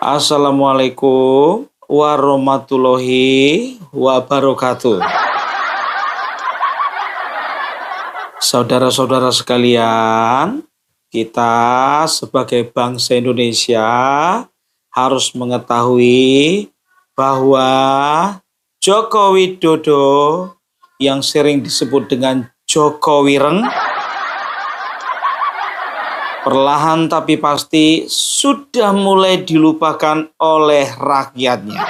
Assalamualaikum warahmatullahi wabarakatuh. Saudara-saudara sekalian, kita sebagai bangsa Indonesia harus mengetahui bahwa Joko Widodo yang sering disebut dengan Joko Wireng perlahan tapi pasti sudah mulai dilupakan oleh rakyatnya.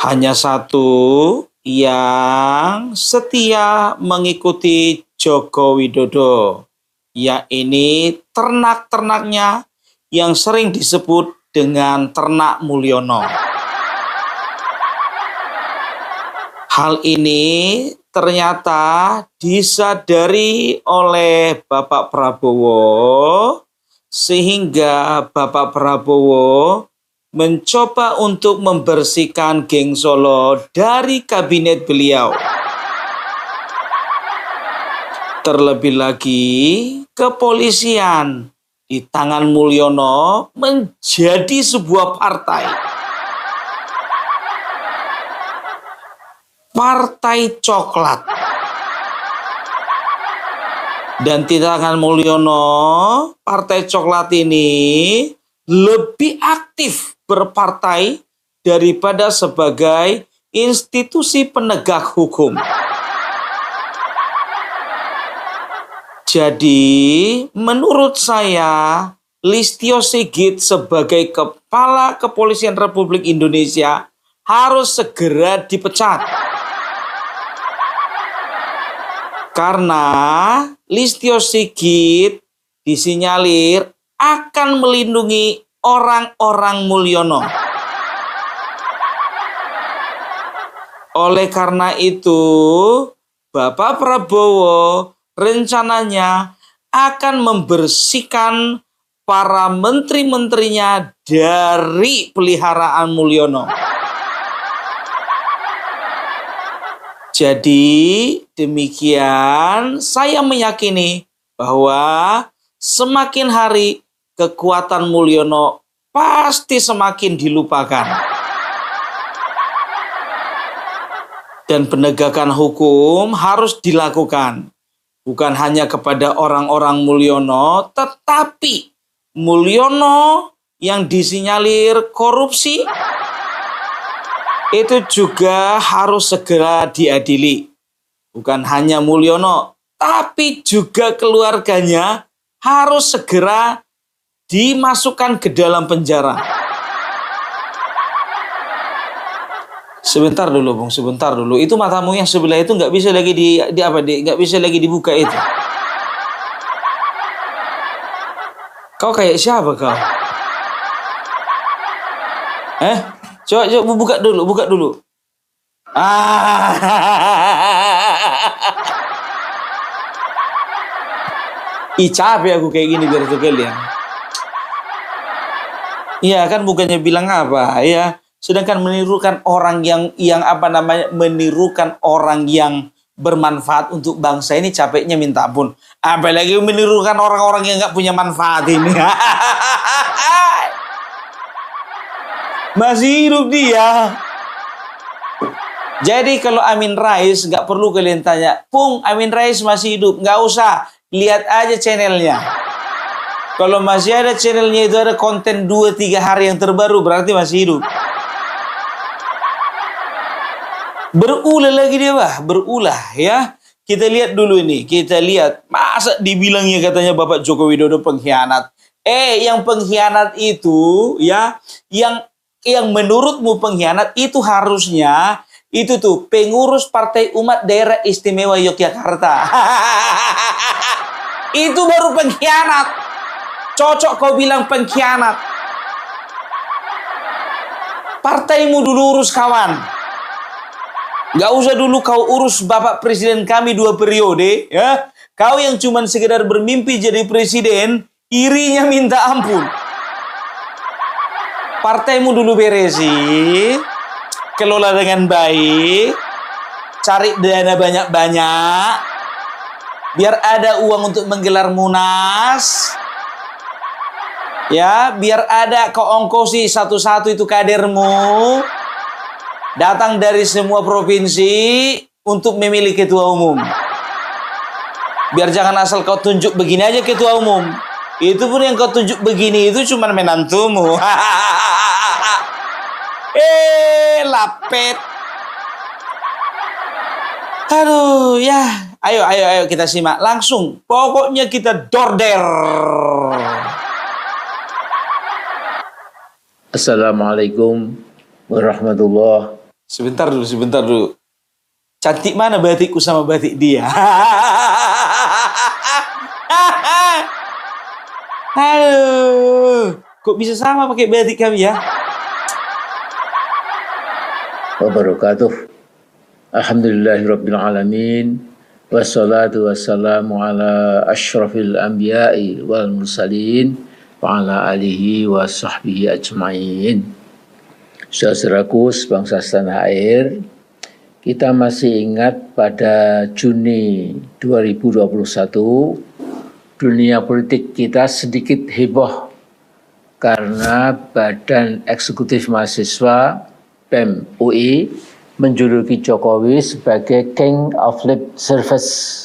Hanya satu yang setia mengikuti Joko Widodo, yaitu ternak-ternaknya yang sering disebut dengan ternak Mulyono. Hal ini ternyata disadari oleh Bapak Prabowo, sehingga Bapak Prabowo mencoba untuk membersihkan geng Solo dari kabinet beliau. Terlebih lagi, kepolisian di tangan Mulyono menjadi sebuah Partai Coklat. Dan di tangan Mulyono, Partai Coklat ini lebih aktif berpartai daripada sebagai institusi penegak hukum. Jadi, menurut saya, Listio Sigit sebagai Kepala Kepolisian Republik Indonesia harus segera dipecat. Karena Listio Sigit disinyalir akan melindungi orang-orang Mulyono. Oleh karena itu, Bapak Prabowo rencananya akan membersihkan para menteri-menterinya dari peliharaan Mulyono. Jadi demikian, saya meyakini bahwa semakin hari kekuatan Mulyono pasti semakin dilupakan. Dan penegakan hukum harus dilakukan. Bukan hanya kepada orang-orang Mulyono, tetapi Mulyono yang disinyalir korupsi itu juga harus segera diadili. Bukan hanya Mulyono, tapi juga keluarganya harus segera dimasukkan ke dalam penjara. Sebentar dulu, Bung, sebentar dulu. Itu matamu yang sebelah itu nggak bisa lagi nggak bisa lagi dibuka itu. Kau kayak siapa kau? Coba buka dulu. Capek aku kayak gini biar tuh kalian. Iya kan, bukannya bilang apa ya, sedangkan menirukan orang yang menirukan orang yang bermanfaat untuk bangsa ini capeknya minta ampun. Apalagi menirukan orang-orang yang nggak punya manfaat ini. Masih hidup dia. Jadi kalau Amin Rais nggak perlu kalian tanya, Pung, Amin Rais masih hidup. Nggak usah, lihat aja channelnya. Kalau masih ada channelnya itu ada konten 2-3 hari yang terbaru, berarti masih hidup. Berulah lagi dia, berulah ya. Kita lihat dulu ini, masa dibilangnya katanya Bapak Joko Widodo pengkhianat. Yang pengkhianat itu ya, yang menurutmu pengkhianat itu harusnya itu tuh pengurus Partai Umat Daerah Istimewa Yogyakarta. Itu baru pengkhianat. Cocok kau bilang pengkhianat. Partaimu dulu urus, kawan. Gak usah dulu kau urus Bapak Presiden kami 2 periode, ya. Kau yang cuman sekedar bermimpi jadi presiden, irinya minta ampun. Partaimu dulu beresi, kelola dengan baik, cari dana banyak-banyak, biar ada uang untuk menggelar Munas. Ya, biar ada kau ongkosi satu-satu itu kadermu datang dari semua provinsi untuk memilih ketua umum. Biar jangan asal kau tunjuk begini aja ketua umum. Itu pun yang kau tunjuk begini itu cuma menantumu. Lapet. Aduh, ya. Ayo kita simak langsung. Pokoknya kita dorder. Assalamualaikum warahmatullahi. Sebentar dulu. Cantik mana batikku sama batik dia. Aduh, kok bisa sama pakai batik kami ya? Wabarakatuh. Alhamdulillahirabbil alamin. Wassalatu wassalamu ala asyrafil anbiya'i wal mursalin wa ala alihi wa sahbihi ajmain. Saudaraku sebangsa setanah air, kita masih ingat pada Juni 2021 dunia politik kita sedikit heboh karena Badan Eksekutif Mahasiswa BEM UI menjuluki Jokowi sebagai King of Lip Service.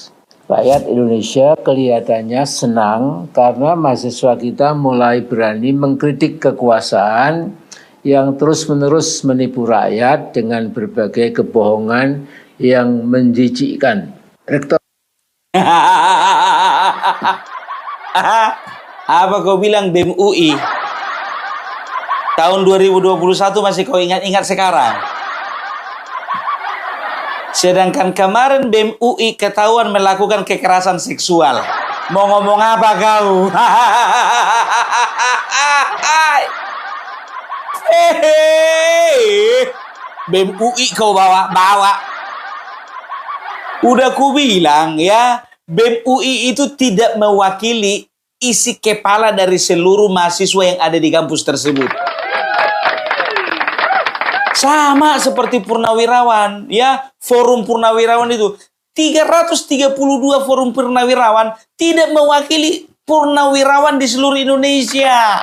Rakyat Indonesia kelihatannya senang karena mahasiswa kita mulai berani mengkritik kekuasaan yang terus-menerus menipu rakyat dengan berbagai kebohongan yang menjijikkan. Rektor Apa kau bilang BEM UI? Tahun 2021 masih kau ingat-ingat sekarang? Sedangkan kemarin BEM UI ketahuan melakukan kekerasan seksual. Mau ngomong apa kau? BEM UI kau bawa-bawa. Udah ku bilang ya, BEM UI itu tidak mewakili isi kepala dari seluruh mahasiswa yang ada di kampus tersebut. Sama seperti purnawirawan, ya, forum purnawirawan itu 332 forum purnawirawan tidak mewakili purnawirawan di seluruh Indonesia.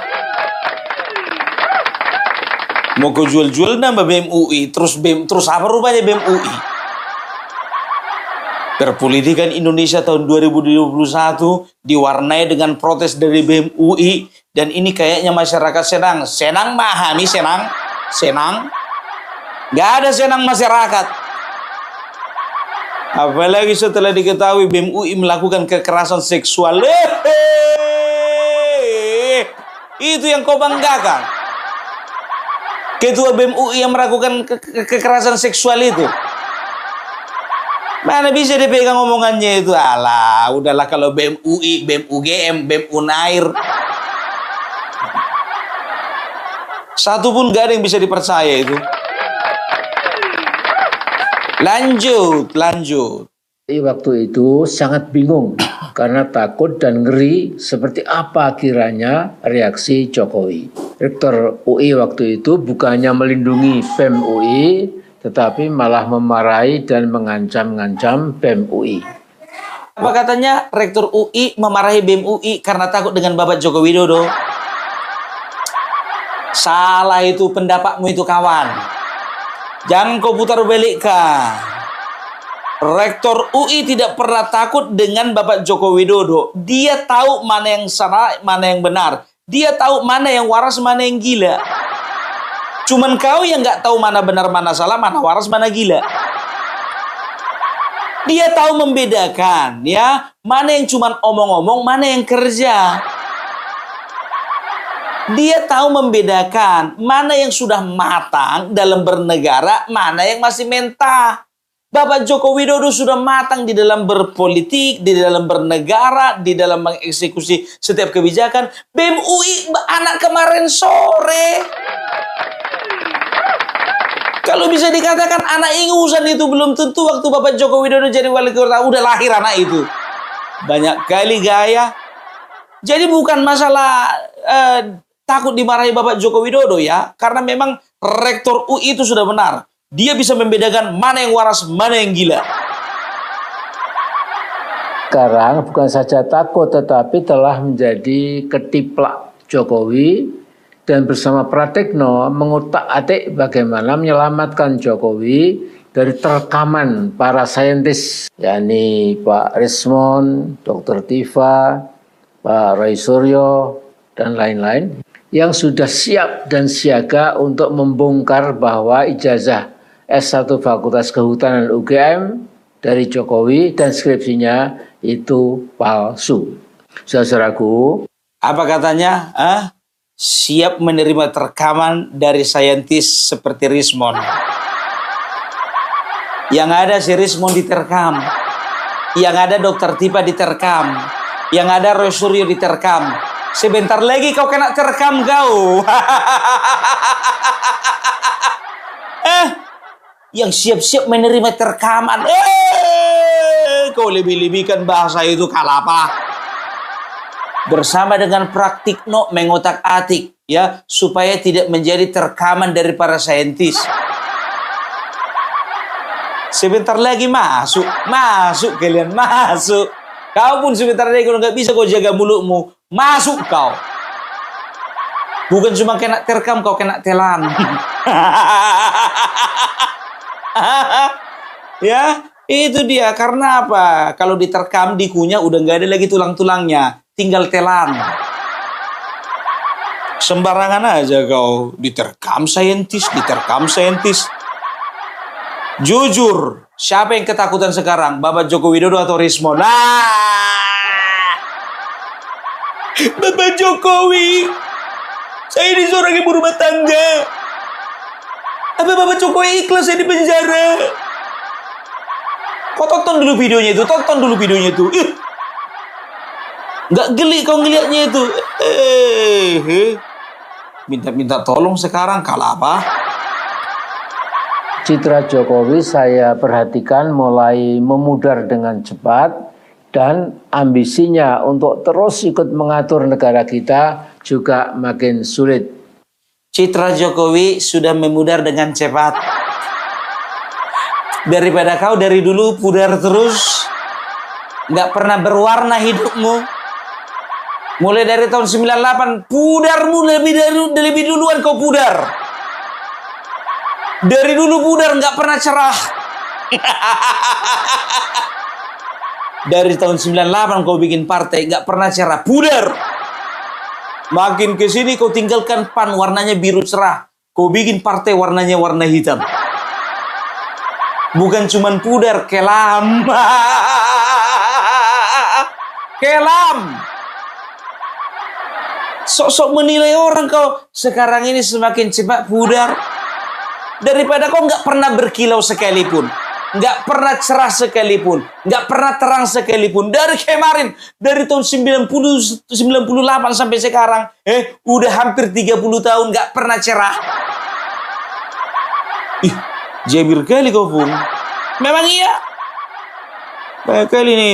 Mau kau jual-jual nama BEM UI, terus apa rupanya BEM UI? Perpolitikan Indonesia tahun 2021 diwarnai dengan protes dari BEM UI, dan ini kayaknya masyarakat senang memahami senang. Gak ada senang masyarakat. Apalagi setelah diketahui BEM UI melakukan kekerasan seksual. Itu yang kau banggakan. Ketua BEM UI yang melakukan kekerasan seksual itu. Mana bisa dipegang omongannya itu? Alah, udahlah kalau BEM UI, BEM UGM, BEM UNAIR. Satu pun gak ada yang bisa dipercaya itu. Lanjut. Waktu itu sangat bingung karena takut dan ngeri seperti apa kiranya reaksi Jokowi. Rektor UI waktu itu bukannya melindungi BEM UI, tetapi malah memarahi dan mengancam-ngancam BEM UI. Apa katanya Rektor UI memarahi BEM UI karena takut dengan Bapak Joko Widodo? Salah itu pendapatmu itu kawan. Jangan kau putar balikkan. Rektor UI tidak pernah takut dengan Bapak Joko Widodo. Dia tahu mana yang salah, mana yang benar. Dia tahu mana yang waras, mana yang gila. Cuman kau yang nggak tahu mana benar, mana salah, mana waras, mana gila. Dia tahu membedakan, ya, mana yang cuman omong-omong, mana yang kerja. Dia tahu membedakan mana yang sudah matang dalam bernegara, mana yang masih mentah. Bapak Joko Widodo sudah matang di dalam berpolitik, di dalam bernegara, di dalam mengeksekusi setiap kebijakan. BEM UI anak kemarin sore. Kalau bisa dikatakan anak ingusan itu belum tentu waktu Bapak Joko Widodo jadi wali kota udah lahir anak itu. Banyak kali gaya. Jadi bukan masalah takut dimarahi Bapak Joko Widodo ya, karena memang Rektor UI itu sudah benar. Dia bisa membedakan mana yang waras, mana yang gila. Sekarang bukan saja takut tetapi telah menjadi ketiplak Jokowi dan bersama Pratekno mengutak-atik bagaimana menyelamatkan Jokowi dari terkaman para saintis, yakni Pak Rismon, Dr. Tifa, Pak Roy Suryo, dan lain-lain, yang sudah siap dan siaga untuk membongkar bahwa ijazah S1 Fakultas Kehutanan UGM dari Jokowi dan skripsinya itu palsu. Saudaraku, Apa katanya? Siap menerima terkaman dari saintis seperti Rismon. Yang ada si Rismon diterkam. Yang ada Dokter Tipa diterkam. Yang ada Roy Suryo diterkam. Sebentar lagi kau kena terkam kau. Yang siap-siap menerima terkaman. Kau lebih-lebihkan bahasa itu kalapa. Bersama dengan Praktikno mengotak-atik, ya, supaya tidak menjadi terkaman dari para saintis. Sebentar lagi masuk kalian, masuk. Kau pun sebentar lagi kalau nggak bisa kau jaga mulutmu, masuk kau. Bukan cuma kena terkam, kau kena telan. Ya, itu dia. Karena apa? Kalau diterkam, dikunyah udah nggak ada lagi tulang-tulangnya. Tinggal telan. Sembarangan aja kau. Diterkam saintis. Jujur, siapa yang ketakutan sekarang? Bapak Joko Widodo atau Rismon? Bapak Jokowi, saya ini seorang ibu rumah tangga. Apa Bapak Jokowi ikhlas saya di penjara? Kau tonton dulu videonya itu. Nggak geli kau ngeliatnya itu. Minta tolong sekarang, kalah apa? citra Jokowi saya perhatikan mulai memudar dengan cepat dan ambisinya untuk terus ikut mengatur negara kita juga makin sulit. Citra Jokowi sudah memudar dengan cepat. Daripada kau dari dulu pudar terus, nggak pernah berwarna hidupmu. Mulai dari tahun 98, pudarmu lebih duluan kau pudar. Dari dulu pudar, nggak pernah cerah. Dari tahun 98 kau bikin partai, nggak pernah cerah, pudar. Makin kesini kau tinggalkan PAN, warnanya biru cerah. Kau bikin partai warnanya warna hitam. Bukan cuman pudar, kelam. Kelam. Sok-sok menilai orang kau. Sekarang ini semakin cepat pudar. Daripada kau nggak pernah berkilau sekalipun. Nggak pernah cerah sekalipun. Nggak pernah terang sekalipun. Dari kemarin. Dari tahun 98 sampai sekarang. Udah hampir 30 tahun nggak pernah cerah. Ih, jabir kali kau pun. Memang iya. Banyak kali nih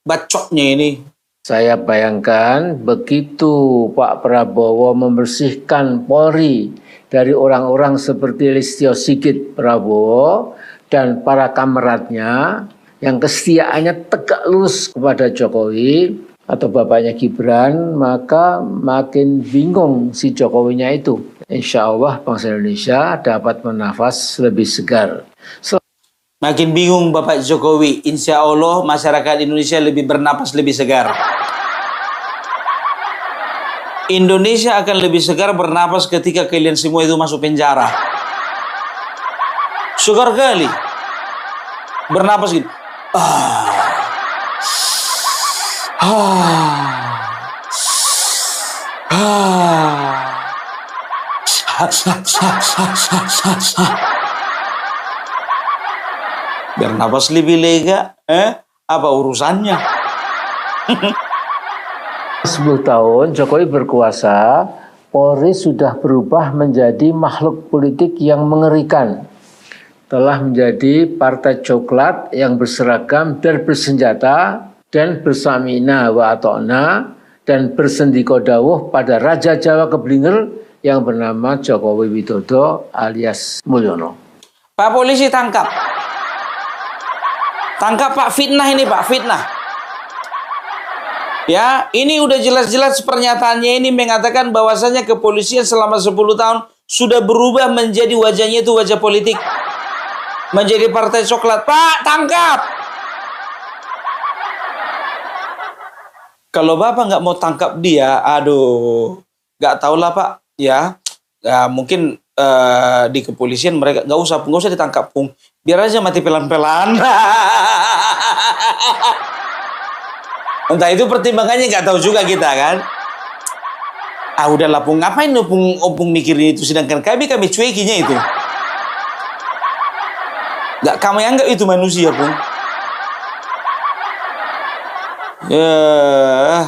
bacotnya ini. Saya bayangkan begitu Pak Prabowo membersihkan Polri dari orang-orang seperti Listio Sigit Prabowo dan para kameratnya yang kesetiaannya tegak lurus kepada Jokowi atau bapaknya Gibran, maka makin bingung si Jokowinya itu. Insya Allah bangsa Indonesia dapat bernafas lebih segar. Makin bingung Bapak Jokowi. Insya Allah masyarakat Indonesia lebih bernapas lebih segar. Indonesia akan lebih segar bernapas ketika kalian semua itu masuk penjara. Segar kali. Bernapas gitu. Biar napas lebih lega. Apa urusannya? 10 tahun Jokowi berkuasa, Polri sudah berubah menjadi makhluk politik yang mengerikan. Telah menjadi partai coklat yang berseragam dan bersenjata dan bersamina wa ata'na dan bersendiko dawuh pada Raja Jawa Keblinger yang bernama Jokowi Widodo alias Mulyono. Pak polisi tangkap. Tangkap Pak, fitnah ini Pak, fitnah. Ya, ini udah jelas-jelas pernyataannya ini mengatakan bahwasanya kepolisian selama 10 tahun sudah berubah menjadi wajahnya itu wajah politik. Menjadi partai coklat. Pak, tangkap! Kalau Bapak nggak mau tangkap dia, aduh, nggak tahulah Pak, ya. Ya, mungkin di kepolisian mereka nggak usah ditangkap, Pung. Biar aja mati pelan-pelan. Entah itu pertimbangannya nggak tahu juga kita kan. Ah udahlah Pung, ngapain Opung mikirin itu, sedangkan kami cuekinya itu. Nggak kami anggap itu manusia Pung. Ya,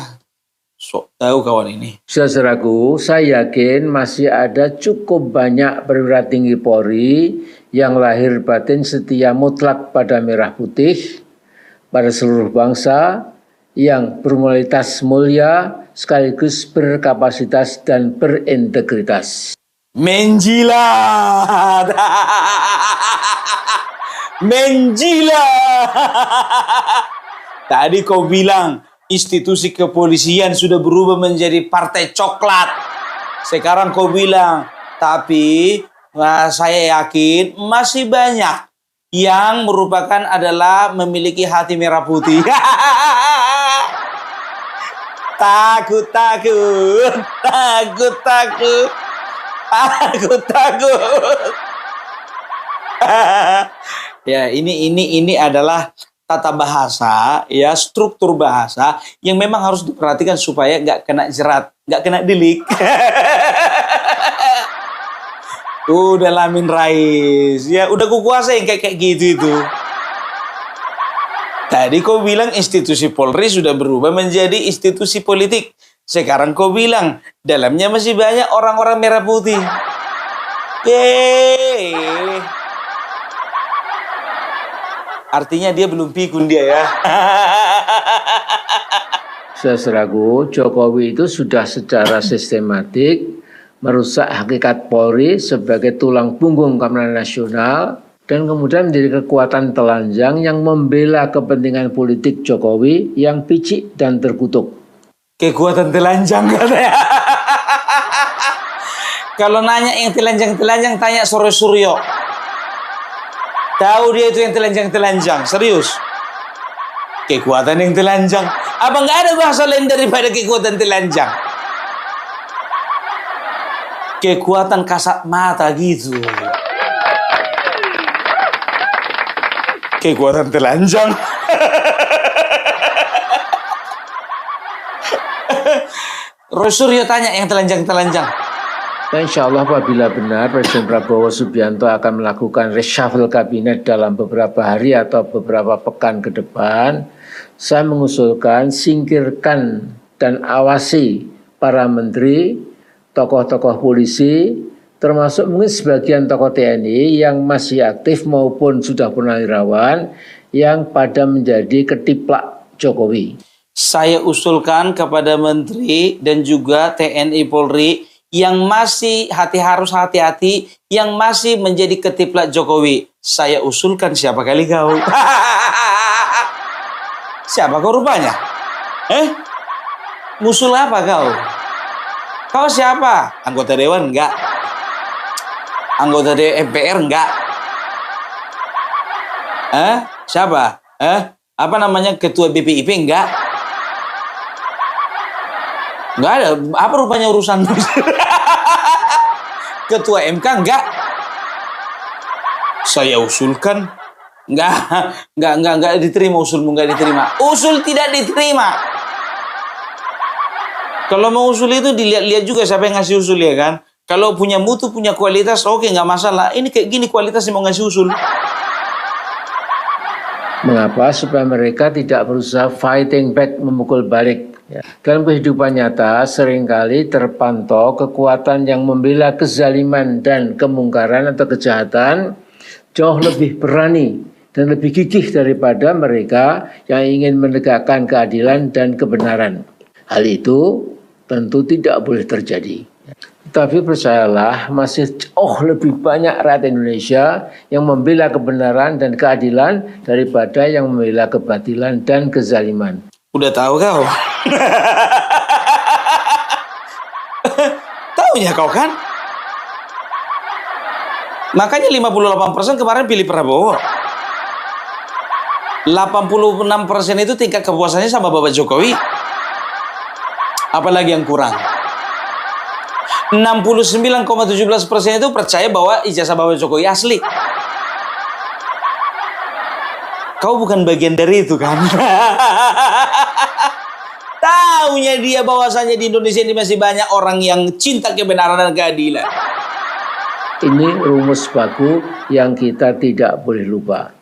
sok tahu kawan ini. Saudaraku, saya yakin masih ada cukup banyak perwira tinggi Polri yang lahir batin setia mutlak pada merah putih, pada seluruh bangsa, yang bermoralitas mulia sekaligus berkapasitas dan berintegritas. Menjilat. Menjilat. Tadi kau bilang institusi kepolisian sudah berubah menjadi partai coklat. Sekarang kau bilang, tapi saya yakin masih banyak yang merupakan adalah memiliki hati merah putih. Takut. Ya, ini adalah tata bahasa, ya, struktur bahasa yang memang harus diperhatikan supaya nggak kena jerat, nggak kena delik. Udah Lamin Rais, ya udah kukuasain kayak gitu itu. Tadi kau bilang institusi Polri sudah berubah menjadi institusi politik. Sekarang kau bilang dalamnya masih banyak orang-orang merah putih. Yeay. Artinya dia belum pikun dia ya. Saudaraku, Jokowi itu sudah secara sistematik merusak hakikat Polri sebagai tulang punggung keamanan nasional dan kemudian menjadi kekuatan telanjang yang membela kepentingan politik Jokowi yang picik dan terkutuk. Kekuatan telanjang katanya. Kalau nanya yang telanjang-telanjang, tanya Suryo. Tahu dia itu yang telanjang-telanjang, serius. Kekuatan yang telanjang. Apa nggak ada bahasa lain daripada kekuatan telanjang? Kekuatan kasat mata gitu. Kekuatan telanjang. Suryo tanya yang telanjang-telanjang. Dan insya Allah apabila benar Presiden Prabowo Subianto akan melakukan reshuffle kabinet dalam beberapa hari atau beberapa pekan ke depan, saya mengusulkan singkirkan dan awasi para menteri, tokoh-tokoh polisi, termasuk mungkin sebagian tokoh TNI yang masih aktif maupun sudah purnawirawan yang pada menjadi ketiplak Jokowi. Saya usulkan kepada menteri dan juga TNI Polri yang masih harus hati-hati, yang masih menjadi ketiplak Jokowi. Saya usulkan siapa kali kau? Siapa kau rupanya? Musul apa kau? Kau siapa? Anggota Dewan enggak? Anggota MPR enggak? Siapa? Apa namanya, ketua BPIP enggak? Enggak ada. Apa rupanya urusan? Ketua MK enggak? Saya usulkan enggak diterima usulmu, enggak diterima. Usul tidak diterima. Kalau mau usul itu dilihat-lihat juga siapa yang ngasih usul ya kan. Kalau punya mutu, punya kualitas, oke, nggak masalah. Ini kayak gini kualitasnya mau ngasih usul. Mengapa? Supaya mereka tidak berusaha fighting back, memukul balik. Ya. Dalam kehidupan nyata seringkali terpantau kekuatan yang membela kezaliman dan kemungkaran atau kejahatan jauh lebih berani dan lebih gigih daripada mereka yang ingin menegakkan keadilan dan kebenaran. Hal itu tentu tidak boleh terjadi. Tapi percayalah, masih jauh lebih banyak rakyat Indonesia yang membela kebenaran dan keadilan daripada yang membela kebatilan dan kezaliman. Udah tahu kau? Taunya kau kan? Makanya 58% kemarin pilih Prabowo. 86% itu tingkat kepuasannya sama Bapak Jokowi. Apalagi yang kurang? 69,17% itu percaya bahwa ijazah Bapak Jokowi asli. Kau bukan bagian dari itu kan? Taunya dia bahwasanya di Indonesia ini masih banyak orang yang cinta kebenaran dan keadilan. Ini rumus baku yang kita tidak boleh lupa.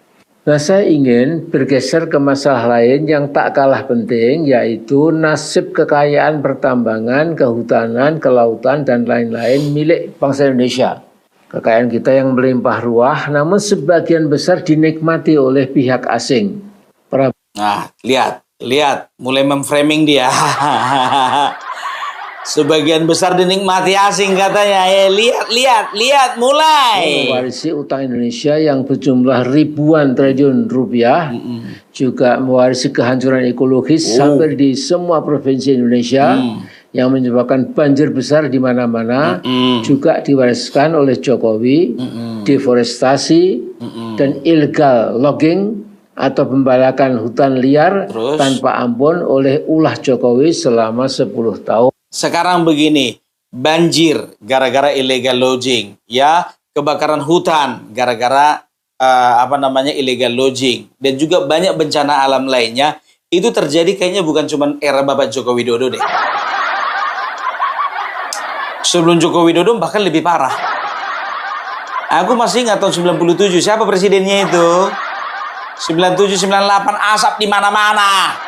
Nah, saya ingin bergeser ke masalah lain yang tak kalah penting, yaitu nasib kekayaan pertambangan, kehutanan, kelautan, dan lain-lain milik bangsa Indonesia. Kekayaan kita yang melimpah ruah, namun sebagian besar dinikmati oleh pihak asing. Nah, lihat, mulai memframing dia. Sebagian besar dinikmati asing katanya. Lihat, mulai. Mewarisi utang Indonesia yang berjumlah ribuan triliun rupiah, juga mewarisi kehancuran ekologis hampir di semua provinsi Indonesia, yang menyebabkan banjir besar di mana-mana, juga diwariskan oleh Jokowi, deforestasi, dan illegal logging atau pembalakan hutan liar tanpa ampun oleh ulah Jokowi selama 10 tahun. Sekarang begini, banjir gara-gara illegal logging, ya, kebakaran hutan gara-gara illegal logging, dan juga banyak bencana alam lainnya, itu terjadi kayaknya bukan cuma era Bapak Joko Widodo deh. Sebelum Joko Widodo bahkan lebih parah. Aku masih ingat tahun 97, siapa presidennya itu? 97, 98, asap di mana-mana.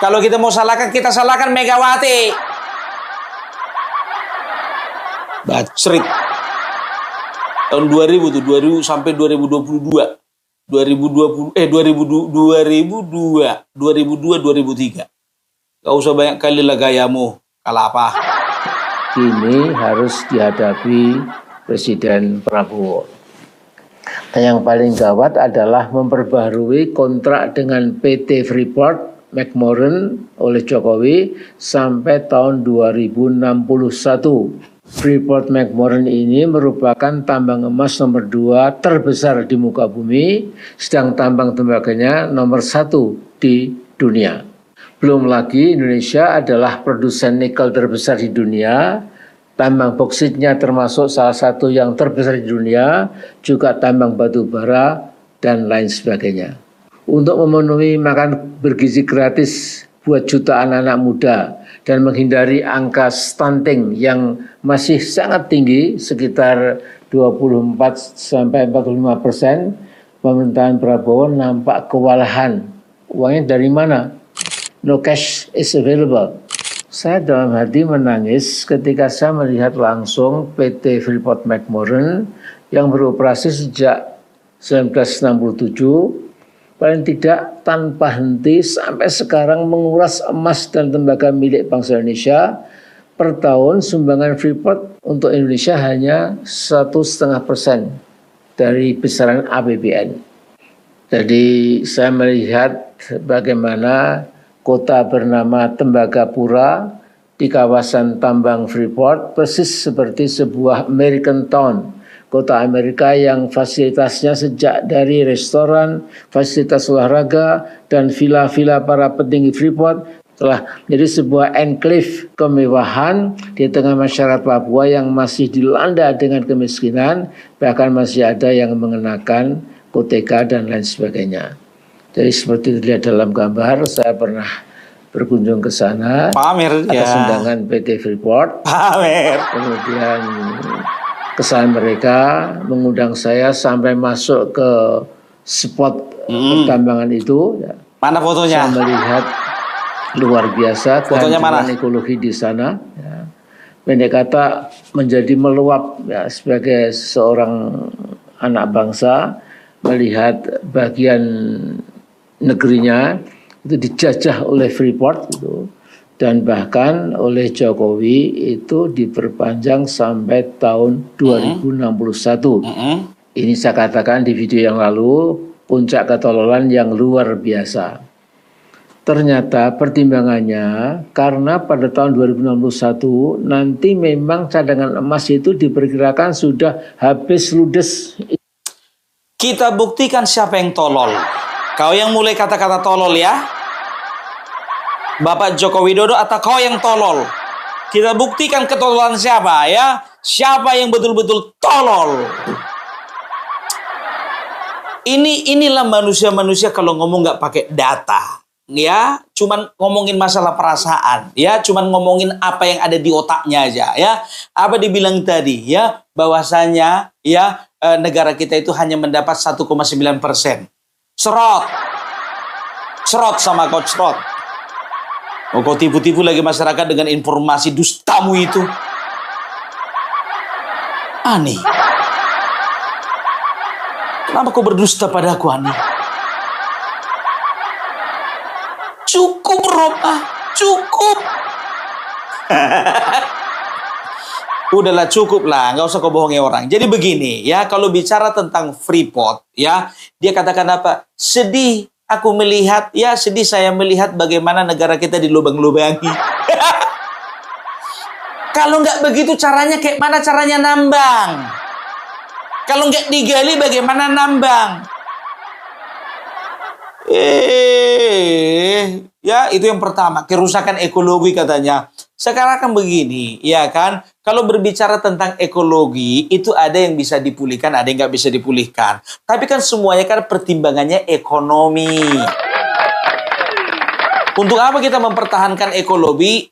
Kalau kita mau salahkan, kita salahkan Megawati. Bacrit. Tahun 2000 tuh, 2000 sampai 2022. 2002, 2003. Gak usah banyak kali lah gayamu. Kalah apa? Ini harus dihadapi Presiden Prabowo. Dan yang paling gawat adalah memperbaharui kontrak dengan PT Freeport McMoran oleh Jokowi sampai tahun 2061. Freeport McMoran ini merupakan tambang emas nomor 2 terbesar di muka bumi, sedang tambang tembaganya nomor 1 di dunia. Belum lagi Indonesia adalah produsen nikel terbesar di dunia, tambang boksitnya termasuk salah satu yang terbesar di dunia, juga tambang batu bara, dan lain sebagainya. Untuk memenuhi makan bergizi gratis buat jutaan anak muda dan menghindari angka stunting yang masih sangat tinggi, sekitar 24-45%, pemerintahan Prabowo nampak kewalahan. Uangnya dari mana? No cash is available. Saya dalam hati menangis ketika saya melihat langsung PT Freeport McMoran yang beroperasi sejak 1967, paling tidak tanpa henti sampai sekarang menguras emas dan tembaga milik bangsa Indonesia. Per tahun sumbangan Freeport untuk Indonesia hanya 1,5% dari besaran APBN. Jadi saya melihat bagaimana kota bernama Tembagapura di kawasan tambang Freeport persis seperti sebuah American Town, kota Amerika yang fasilitasnya sejak dari restoran, fasilitas olahraga, dan villa-villa para petinggi Freeport telah menjadi sebuah enclave kemewahan di tengah masyarakat Papua yang masih dilanda dengan kemiskinan, bahkan masih ada yang mengenakan koteka dan lain sebagainya. Jadi seperti terlihat dalam gambar, saya pernah berkunjung ke sana pamer atas undangan PT Freeport. Pamer. Kemudian kesalahan mereka mengundang saya sampai masuk ke spot pertambangan itu. Mana fotonya? Saya melihat luar biasa kehancuran ekologi di sana. Ya. Pendek kata menjadi meluap ya, sebagai seorang anak bangsa melihat bagian negerinya itu dijajah oleh Freeport gitu. Dan bahkan oleh Jokowi itu diperpanjang sampai tahun 2061. Ini saya katakan di video yang lalu, puncak ketololan yang luar biasa. ternyata pertimbangannya karena pada tahun 2061 nanti memang cadangan emas itu diperkirakan sudah habis ludes. Kita buktikan siapa yang tolol. Kau yang mulai kata-kata tolol ya. Bapak Joko Widodo atau kau yang tolol? Kita buktikan ketololan siapa ya. Siapa yang betul-betul tolol. Inilah manusia-manusia kalau ngomong nggak pakai data. Ya, cuman ngomongin masalah perasaan, ya, cuman ngomongin apa yang ada di otaknya aja, ya. Apa dibilang tadi, ya, bahwasanya, ya, negara kita itu hanya mendapat 1,9%. Serot sama kau serot. Oh, kau tipu-tipu lagi masyarakat dengan informasi dustamu itu. Aneh. Kenapa kau berdusta padaku, Ani? Cukup, Rob. Cukup. Udahlah, cukup lah. Nggak usah kau bohongi orang. Jadi begini, ya. Kalau bicara tentang Freeport, ya. Dia katakan apa? Sedih aku melihat, ya. Sedih saya melihat bagaimana negara kita dilubang-lubangi. Kalau nggak begitu caranya, kayak mana caranya nambang? Kalau nggak digali, bagaimana nambang? Ya, itu yang pertama, kerusakan ekologi katanya. Sekarang kan begini, ya kan? Kalau berbicara tentang ekologi, itu ada yang bisa dipulihkan, ada yang nggak bisa dipulihkan. Tapi kan semuanya kan pertimbangannya ekonomi. Untuk apa kita mempertahankan ekologi,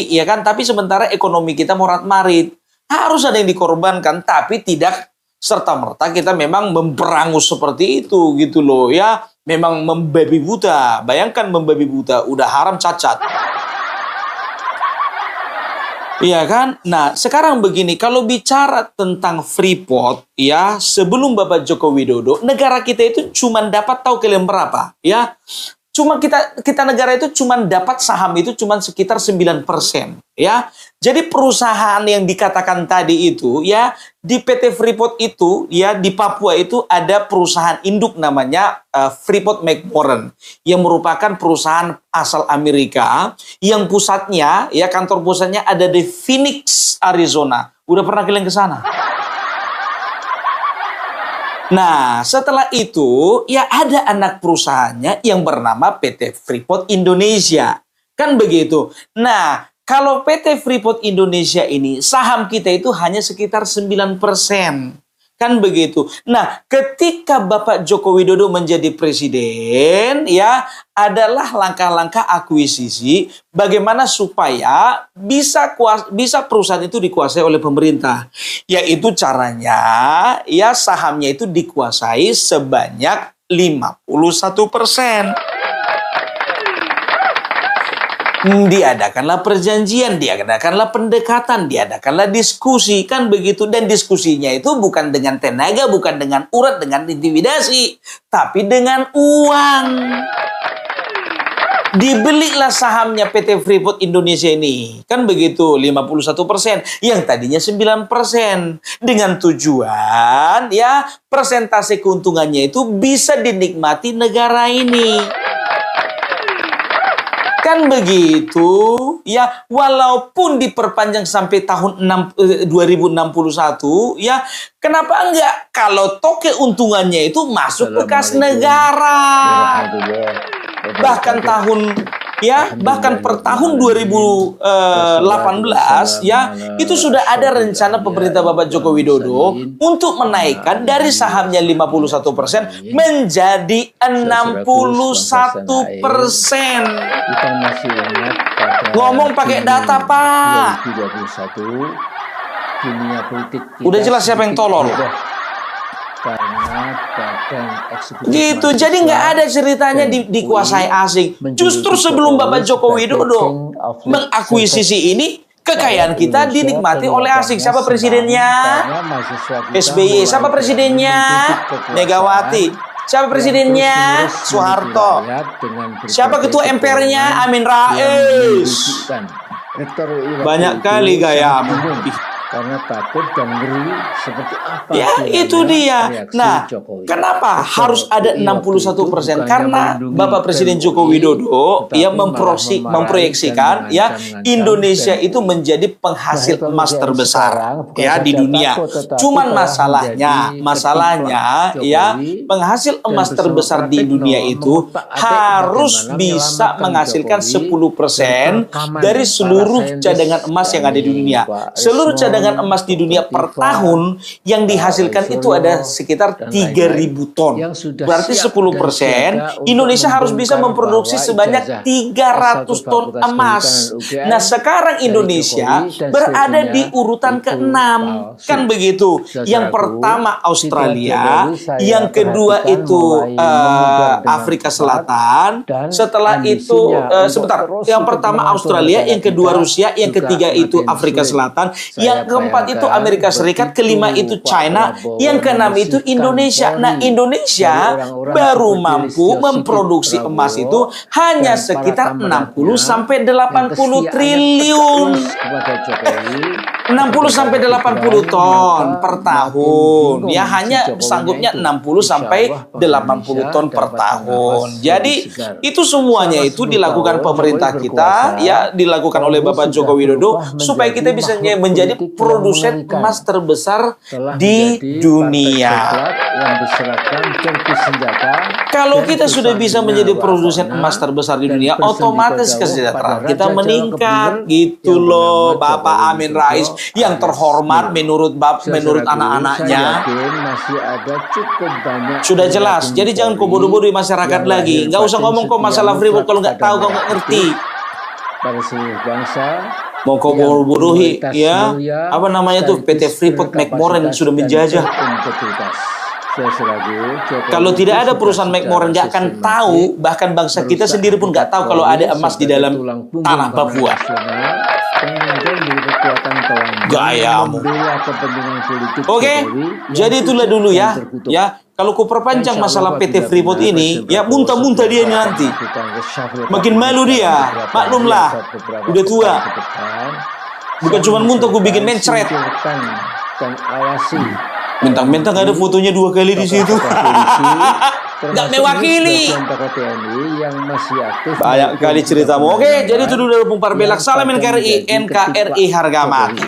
ya kan? Tapi sementara ekonomi kita morat-marit. Harus ada yang dikorbankan, tapi tidak serta-merta kita memang memberangus seperti itu, gitu loh, ya. Memang membabi buta. Bayangkan membabi buta, udah haram cacat. Iya kan? Nah, sekarang begini, kalau bicara tentang Freeport, ya, sebelum Bapak Joko Widodo, negara kita itu cuma dapat, tahu kalian berapa? Ya, cuma kita negara itu cuma dapat saham itu cuma sekitar 9%, ya. Jadi perusahaan yang dikatakan tadi itu, ya, di PT Freeport itu, ya, di Papua itu ada perusahaan induk namanya Freeport McMoran yang merupakan perusahaan asal Amerika yang pusatnya, ya, kantor pusatnya ada di Phoenix, Arizona. Udah pernah kalian ke sana? Nah, setelah itu, ya, ada anak perusahaannya yang bernama PT Freeport Indonesia. Kan begitu. Nah, kalau PT Freeport Indonesia ini, saham kita itu hanya sekitar 9%. Kan begitu. Nah, ketika Bapak Joko Widodo menjadi presiden, ya, adalah langkah-langkah akuisisi bagaimana supaya bisa perusahaan itu dikuasai oleh pemerintah. Yaitu caranya, ya, sahamnya itu dikuasai sebanyak 51%. Diadakanlah perjanjian, diadakanlah pendekatan, diadakanlah diskusi, kan begitu. Dan diskusinya itu bukan dengan tenaga, bukan dengan urat, dengan intimidasi, tapi dengan uang. Dibelilah sahamnya PT Freeport Indonesia ini, kan begitu, 51%, yang tadinya 9%, dengan tujuan, ya, persentase keuntungannya itu bisa dinikmati negara ini. Kan begitu, ya, walaupun diperpanjang sampai tahun 2061, ya, kenapa enggak? Kalau toh keuntungannya itu masuk ke kas negara. Bahkan per tahun 2018, ya, itu sudah ada rencana pemerintah Bapak Joko Widodo untuk menaikkan dari sahamnya 51% menjadi 61%. Kita masih ingat pada Ngomong pakai data, Pak. 2021, dunia politik kita Udah jelas siapa yang tolol. Karena badan eksekutif Gitu, jadi nggak ada ceritanya dikuasai asing. Justru sebelum Bapak Joko Widodo mengakuisisi ini, kekayaan kita dinikmati oleh asing. Siapa presidennya? SBY. Siapa presidennya? Megawati. Siapa presidennya? Soeharto. Siapa ketua MPR-nya? Amin Rais. Banyak kali gayamu. karena takut dan ngeri seperti apa Ya, kiranya itu dia. reaksi Nah, Jokowi. kenapa Dr. harus ada UI 61%? waktu itu Karena bukannya melindungi Bapak Presiden PMUI, Joko Widodo tetapi ia malah memarahi memproyeksikan dan ya mengancam-ngancam Indonesia PMUI. itu menjadi penghasil Nah, emas kemudian terbesar sekarang bukan ya di saja dunia. takut, tetapi Cuman telah masalahnya menjadi ya Jokowi penghasil dan emas bersama terbesar di Pratikno dunia itu mengotak atik harus bagaimana bisa menyelamatkan menghasilkan Jokowi 10% dari rekaman dari para seluruh saintis cadangan emas yang ada di kami, dunia. Pak Seluruh Rismon, cadangan emas di dunia Dr. per Tifa, tahun yang Pak dihasilkan itu Waisuryo, ada sekitar dan 3.000 ton. yang sudah Berarti siap 10%, dan siaga Indonesia untuk harus bisa membongkar memproduksi bahwa sebanyak ijazah 300 S1 ton Fakultas emas. Kehutanan UGM Nah, sekarang dari Indonesia Jokowi dan berada di seterusnya urutan itu ke-6. palsu. Kan begitu. Yang Saudaraku, pertama Australia, Jokowi saya yang kedua perhatikan itu mulai memudar dengan Afrika cepat Selatan, dan setelah itu ambisinya untuk sebentar. terus Yang ikut pertama mengatur Australia, negara yang kedua kita Rusia, yang juga ketiga itu makin Afrika sulit. Selatan, Saya yang keempat itu bayangkan Amerika Serikat, begitu kelima itu Pak China, Prabowo yang keenam itu menyisihkan Indonesia. Nah, Polri Indonesia dari orang-orang baru seperti mampu Listio Sigit memproduksi Prabowo emas itu hanya dan para sekitar 60 kameratnya sampai yang 80 kesetiaannya triliun. tegak lurus kepada Jokowi 60 sampai 80 ton per tahun. Ya hanya sanggupnya 60 sampai 80 ton per tahun. Jadi itu semuanya itu dilakukan pemerintah kita, ya dilakukan oleh Bapak Joko Widodo supaya kita bisa menjadi produsen emas terbesar di dunia. yang berseragam dan bersenjata. Kalau Dan kita sudah bisa pusatnya menjadi produsen wafana emas terbesar di dan dunia, bersendi otomatis jauh kesejahteraan pada kita Raja meningkat Jawa gitu yang loh, bernama Bapak Jokowi Amin Widodo Rais yang alias terhormat Mil. menurut Saudaraku, anak-anaknya. saya yakin masih ada cukup banyak Sudah jelas, penyalahgunaan jadi jangan kau Polri bodoh-bodoh di masyarakat yang lagi. lahir Nggak usah batin ngomong kok setia masalah Freeport mutlak kalau nggak pada tahu, kau nggak merah ngerti. putih pada seluruh bangsa Mau kau yang bodoh-bodohi, berkualitas ya mulia apa namanya tuh PT sekaligus Freeport McMoran yang berkapasitas sudah dan menjajah. berintegritas. Saudaraku, Jokowi Kalau tidak itu ada sudah perusahaan secara McMoran nggak akan sistematik tahu, bahkan bangsa kita merusak sendiri pun nggak tahu kalau Polri ada emas di sebagai dalam tulang punggung tanah keamanan Papua. nasional dan kemudian menjadi kekuatan telanjang Gayamu. membela kepentingan politik Oke, Jokowi yang jadi itulah pucuk dulu dan ya. terkutuk. Ya, kalau ku perpanjang Insya Allah masalah PT apabila Freeport benar ini, Presiden ya Prabowo muntah-muntah dia segera nanti. melakukan reshuffle Makin malu kabinet dia, dalam beberapa maklumlah. hari atau beberapa Udah tua. pekan ke depan, Bukan saya cuma muntah, ku bikin mengusulkan mencret. singkirkan dan awasi Mentang-mentang ada fotonya 2 kali di situ. Nggak mewakili. sebagian tokoh TNI yang masih aktif Banyak maupun kali ceritamu. sudah Oke, jadi itu meninggal dulu dari Bung Parbelak. yang Salam pada NKRI, menjadi NKRI ketika harga Jokowi mati.